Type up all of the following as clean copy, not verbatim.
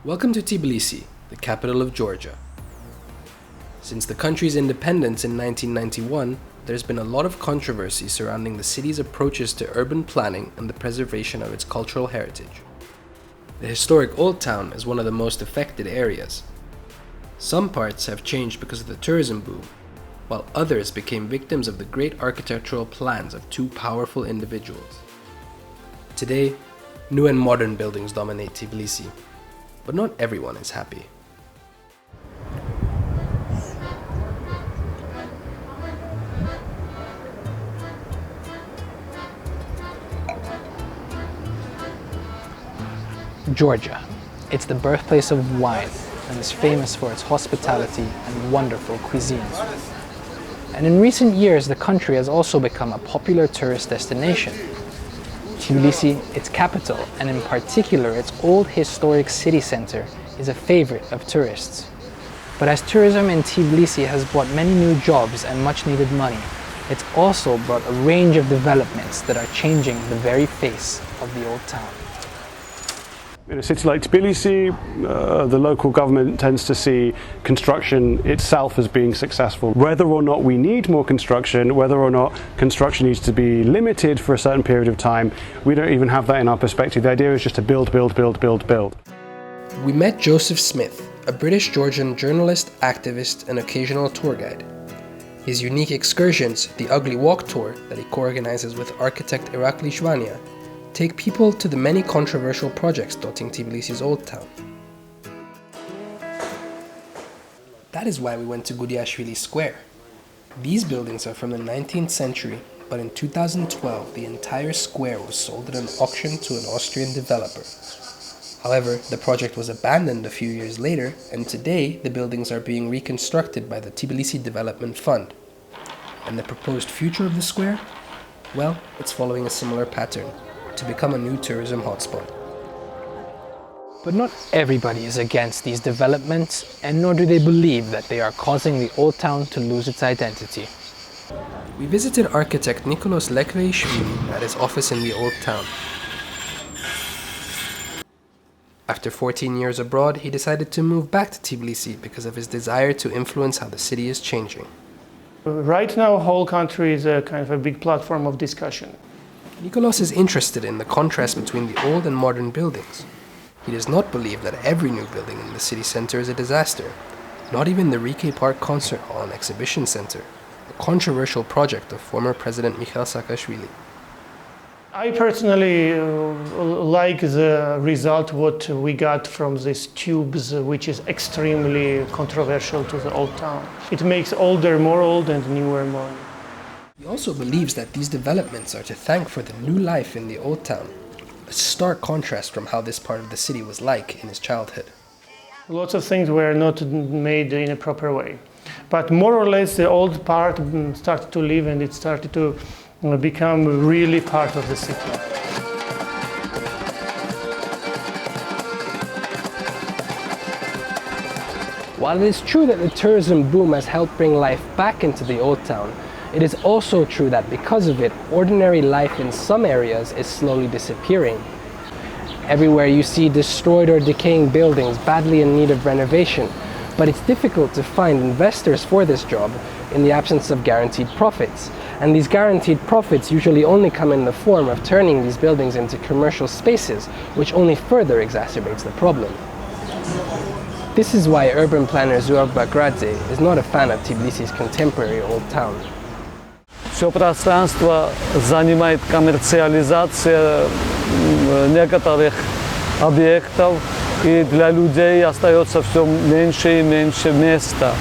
Welcome to Tbilisi, the capital of Georgia. Since the country's independence in 1991, there's been a lot of controversy surrounding the city's approaches to urban planning and the preservation of its cultural heritage. The historic Old Town is one of the most affected areas. Some parts have changed because of the tourism boom, while others became victims of the great architectural plans of two powerful individuals. Today, new and modern buildings dominate Tbilisi, but not everyone is happy. Georgia. It's the birthplace of wine and is famous for its hospitality and wonderful cuisine. And in recent years, the country has also become a popular tourist destination. Tbilisi, its capital, and in particular its old historic city center, is a favorite of tourists. But as tourism in Tbilisi has brought many new jobs and much needed money, it's also brought a range of developments that are changing the very face of the old town. In a city like Tbilisi, the local government tends to see construction itself as being successful. Whether or not we need more construction, whether or not construction needs to be limited for a certain period of time, we don't even have that in our perspective. The idea is just to build. We met Joseph Smith, a British Georgian journalist, activist, and occasional tour guide. His unique excursions, the Ugly Walk Tour that he co-organizes with architect Irakli Shvania, take people to the many controversial projects dotting Tbilisi's Old Town. That is why we went to Gudiashvili Square. These buildings are from the 19th century, but in 2012 the entire square was sold at an auction to an Austrian developer. However, the project was abandoned a few years later, and today the buildings are being reconstructed by the Tbilisi Development Fund. And the proposed future of the square? Well, it's following a similar pattern, to become a new tourism hotspot. But not everybody is against these developments, and nor do they believe that they are causing the old town to lose its identity. We visited architect Nicholas Lekveishvili at his office in the Old Town. After 14 years abroad, he decided to move back to Tbilisi because of his desire to influence how the city is changing. Right now, whole country is a kind of a big platform of discussion. Nicholas is interested in the contrast between the old and modern buildings. He does not believe that every new building in the city center is a disaster, not even the Rike Park Concert Hall and Exhibition Center, a controversial project of former President Mikhail Saakashvili. I personally like the result what we got from these tubes, which is extremely controversial to the old town. It makes older more old and newer more new. He also believes that these developments are to thank for the new life in the Old Town, a stark contrast from how this part of the city was like in his childhood. Lots of things were not made in a proper way. But more or less the old part started to live and it started to become really part of the city. While it is true that the tourism boom has helped bring life back into the old town, it is also true that because of it, ordinary life in some areas is slowly disappearing. Everywhere you see destroyed or decaying buildings badly in need of renovation, but it's difficult to find investors for this job in the absence of guaranteed profits. And these guaranteed profits usually only come in the form of turning these buildings into commercial spaces, which only further exacerbates the problem. This is why urban planner Zuab Bagradze is not a fan of Tbilisi's contemporary old town. Все пространство занимает коммерциализация некоторых объектов, и для людей остается все меньше и меньше места.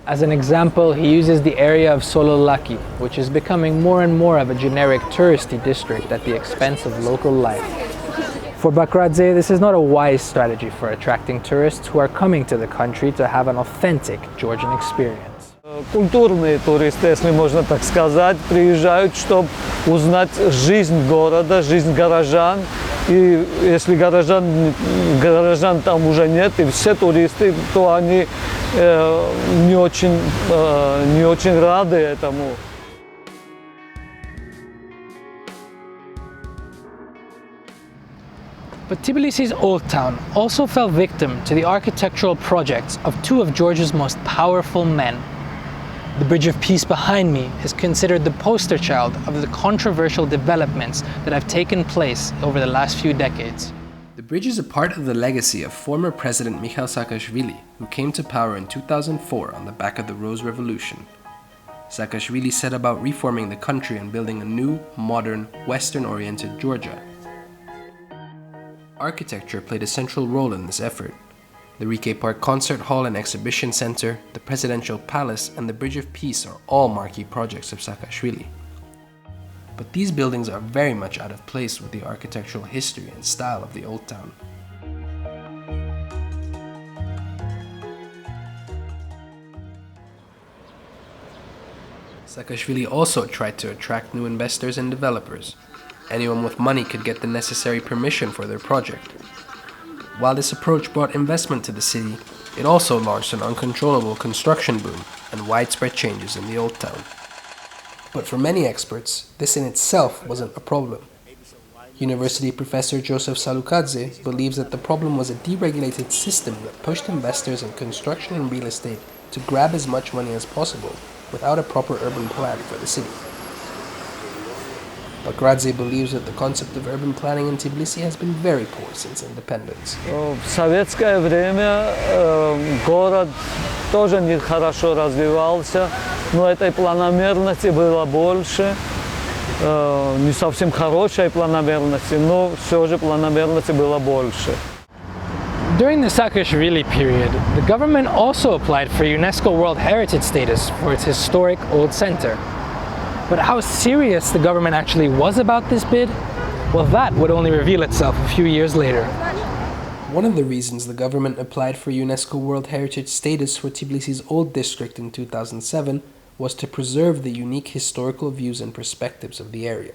As an example, he uses the area of Sololaki, which is becoming more and more of a generic touristy district at the expense of local life. For Bakradze, this is not a wise strategy for attracting tourists who are coming to the country to have an authentic Georgian experience. Культурные туристы, если можно так сказать, приезжают, чтобы узнать жизнь города, жизнь горожан. И если горожан там уже нет, и все туристы, то они не очень рады этому. But Tbilisi's Old Town also fell victim to the architectural projects of two of Georgia's most powerful men. The Bridge of Peace behind me is considered the poster child of the controversial developments that have taken place over the last few decades. The bridge is a part of the legacy of former President Mikhail Saakashvili, who came to power in 2004 on the back of the Rose Revolution. Saakashvili set about reforming the country and building a new, modern, Western-oriented Georgia. Architecture played a central role in this effort. The Rike Park Concert Hall and Exhibition Center, the Presidential Palace, and the Bridge of Peace are all marquee projects of Saakashvili. But these buildings are very much out of place with the architectural history and style of the Old Town. Saakashvili also tried to attract new investors and developers. Anyone with money could get the necessary permission for their project. While this approach brought investment to the city, it also launched an uncontrollable construction boom and widespread changes in the Old Town. But for many experts, this in itself wasn't a problem. University professor Joseph Salukadze believes that the problem was a deregulated system that pushed investors in construction and real estate to grab as much money as possible without a proper urban plan for the city. Bakradze believes that the concept of urban planning in Tbilisi has been very poor since independence. В советское время город тоже не хорошо развивался, но этой планомерности было больше. Не совсем хорошей планомерности, но все же планомерности было больше. During the Saakashvili period, the government also applied for UNESCO World Heritage status for its historic old center. But how serious the government actually was about this bid, well, that would only reveal itself a few years later. One of the reasons the government applied for UNESCO World Heritage status for Tbilisi's old district in 2007 was to preserve the unique historical views and perspectives of the area.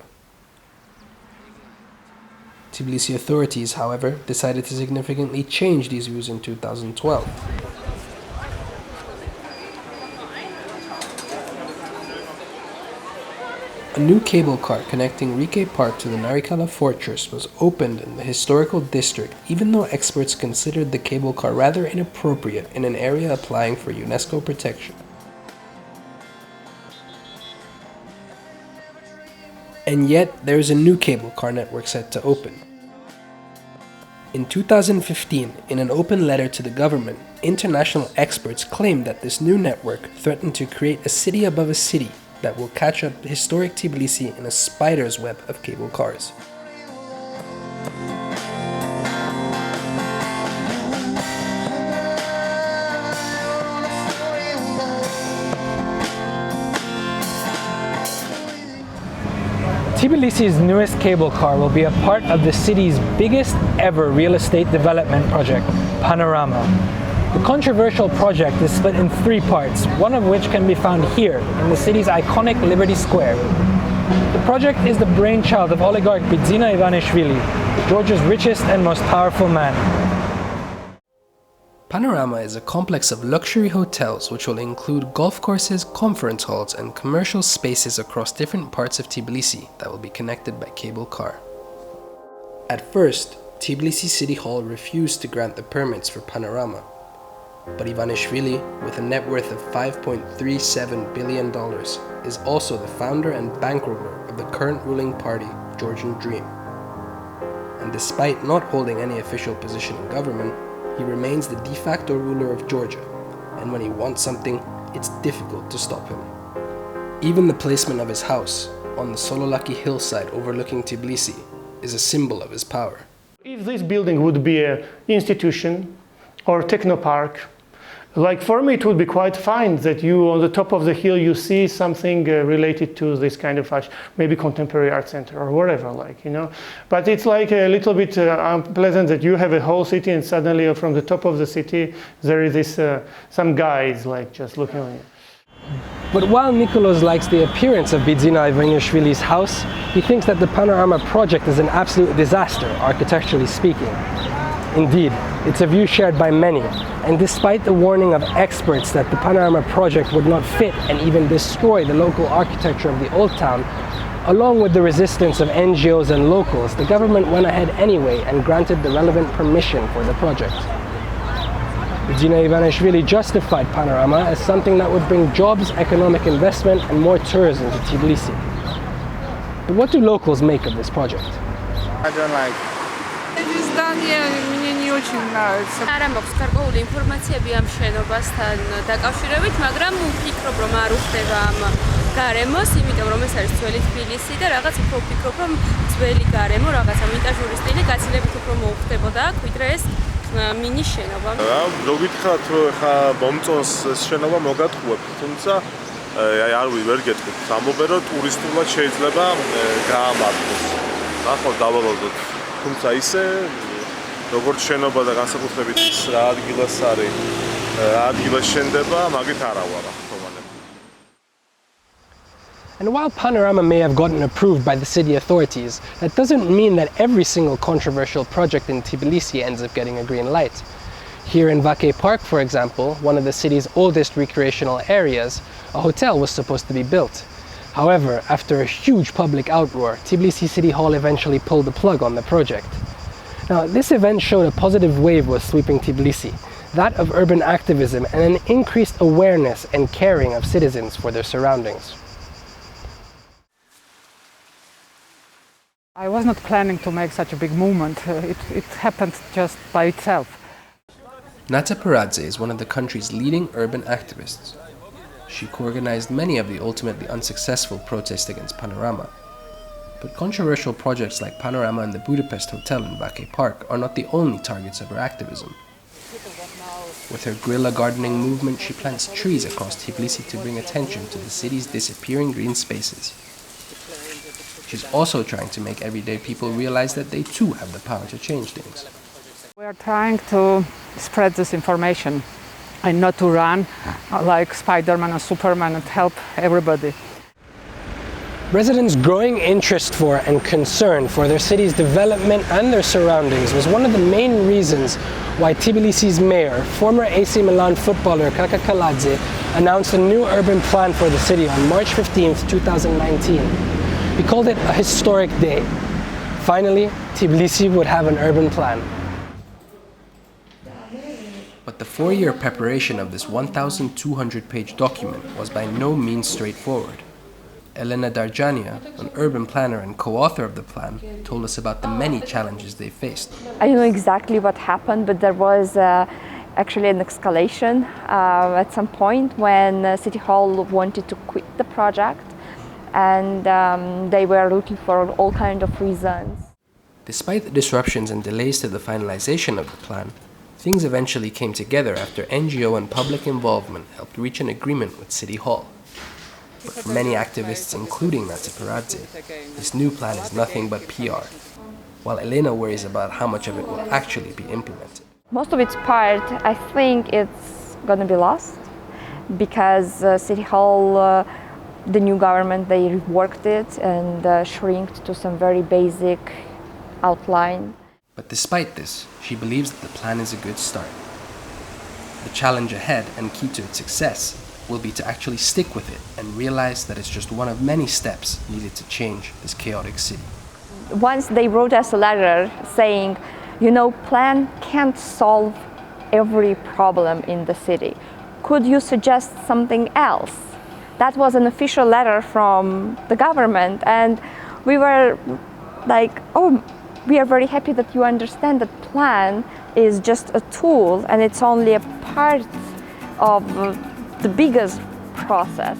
Tbilisi authorities, however, decided to significantly change these views in 2012. A new cable car connecting Rike Park to the Narikala Fortress was opened in the historical district, even though experts considered the cable car rather inappropriate in an area applying for UNESCO protection. And yet, there is a new cable car network set to open. In 2015, in an open letter to the government, international experts claimed that this new network threatened to create a city above a city that will catch up historic Tbilisi in a spider's web of cable cars. Tbilisi's newest cable car will be a part of the city's biggest ever real estate development project, Panorama. The controversial project is split in three parts, one of which can be found here in the city's iconic Liberty Square. The project is the brainchild of oligarch Bidzina Ivanishvili, Georgia's richest and most powerful man. Panorama is a complex of luxury hotels which will include golf courses, conference halls, and commercial spaces across different parts of Tbilisi that will be connected by cable car. At first, Tbilisi City Hall refused to grant the permits for Panorama. But Ivanishvili, with a net worth of $5.37 billion, is also the founder and bankroller of the current ruling party, Georgian Dream. And despite not holding any official position in government, he remains the de facto ruler of Georgia, and when he wants something, it's difficult to stop him. Even the placement of his house, on the Sololaki hillside overlooking Tbilisi, is a symbol of his power. If this building would be an institution or technopark, like for me it would be quite fine that you on the top of the hill you see something related to this kind of maybe contemporary art center or whatever, like, you know. But it's like a little bit unpleasant that you have a whole city and suddenly from the top of the city there is this some guys like just looking on you. But while Nikolos likes the appearance of Bidzina Ivanishvili's house, he thinks that the Panorama project is an absolute disaster, architecturally speaking. Indeed, it's a view shared by many, and despite the warning of experts that the Panorama project would not fit and even destroy the local architecture of the Old Town, Along with the resistance of NGOs and locals, the government went ahead anyway and granted the relevant permission for the project. Dina Ivanishvili justified Panorama as something that would bring jobs, economic investment, and more tourism to Tbilisi. But what do locals make of this project? I don't like. Мне не очень нравится. არა მაქვს გარკვეული ინფორმაციები ამ შენობასთან დაკავშირებით, მაგრამ ვფიქრობ, რომ არ უხდება ამ გარემოს, იმიტომ რომ ეს არის ძველი თბილისი და რაღაც უფრო ვფიქრობ, რომ ძველი გარემო, რაღაცა ვინტაჟური სტილი გაცილებით უფრო მოუხდებოდა აქ, ვიდრე ეს მინი შენობა. რო გითხრათ, რომ ხა მომწონს ეს შენობა მოგატყუებთ, თუმცა არ ვერ გეტყვით, ამბობენ, რომ ტურისტულად შეიძლება გაამართლოს. ახლა დავალოდოთ. თუმცა ისე როგორც შენობა და განსაკუთრებით ის რა ადგილას არის, ადგილას შენდება, მაგით არა ვარ ახლა. And while Panorama may have gotten approved by the city authorities, that doesn't mean that every single controversial project in Tbilisi ends up getting a green light. Here in Vake Park, for example, one of the city's oldest recreational areas, a hotel was supposed to be built. However, after a huge public outroar, Tbilisi City Hall eventually pulled the plug on the project. Now, this event showed a positive wave was sweeping Tbilisi, that of urban activism and an increased awareness and caring of citizens for their surroundings. I was not planning to make such a big movement. It happened just by itself. Nata Paradze is one of the country's leading urban activists. She co-organized many of the ultimately unsuccessful protests against Panorama. But controversial projects like Panorama and the Budapest Hotel in Vake Park are not the only targets of her activism. With her guerrilla gardening movement, she plants trees across Tbilisi to bring attention to the city's disappearing green spaces. She's also trying to make everyday people realize that they too have the power to change things. We are trying to spread this information and not to run like Spider-Man and Superman and help everybody. Residents' growing interest for and concern for their city's development and their surroundings was one of the main reasons why Tbilisi's mayor, former AC Milan footballer Kaka Kaladze, announced a new urban plan for the city on March 15, 2019. He called it a historic day. Finally, Tbilisi would have an urban plan. But the 4-year preparation of this 1,200-page document was by no means straightforward. Elena Darjania, an urban planner and co-author of the plan, told us about the many challenges they faced. I don't know exactly what happened, but there was actually an escalation at some point when City Hall wanted to quit the project, and they were looking for all kinds of reasons. Despite the disruptions and delays to the finalization of the plan, things eventually came together after NGO and public involvement helped reach an agreement with City Hall. But for many activists, including Nata Paradze, this new plan is nothing but PR, while Elena worries about how much of it will actually be implemented. Most of its part, I think it's going to be lost, because City Hall, the new government, they reworked it and shrinked to some very basic outline. But despite this, she believes that the plan is a good start. The challenge ahead and key to its success will be to actually stick with it and realize that it's just one of many steps needed to change this chaotic city. Once they wrote us a letter saying, you know, plan can't solve every problem in the city. Could you suggest something else? That was an official letter from the government, and we were like, oh, we are very happy that you understand that plan is just a tool and it's only a part of the biggest process.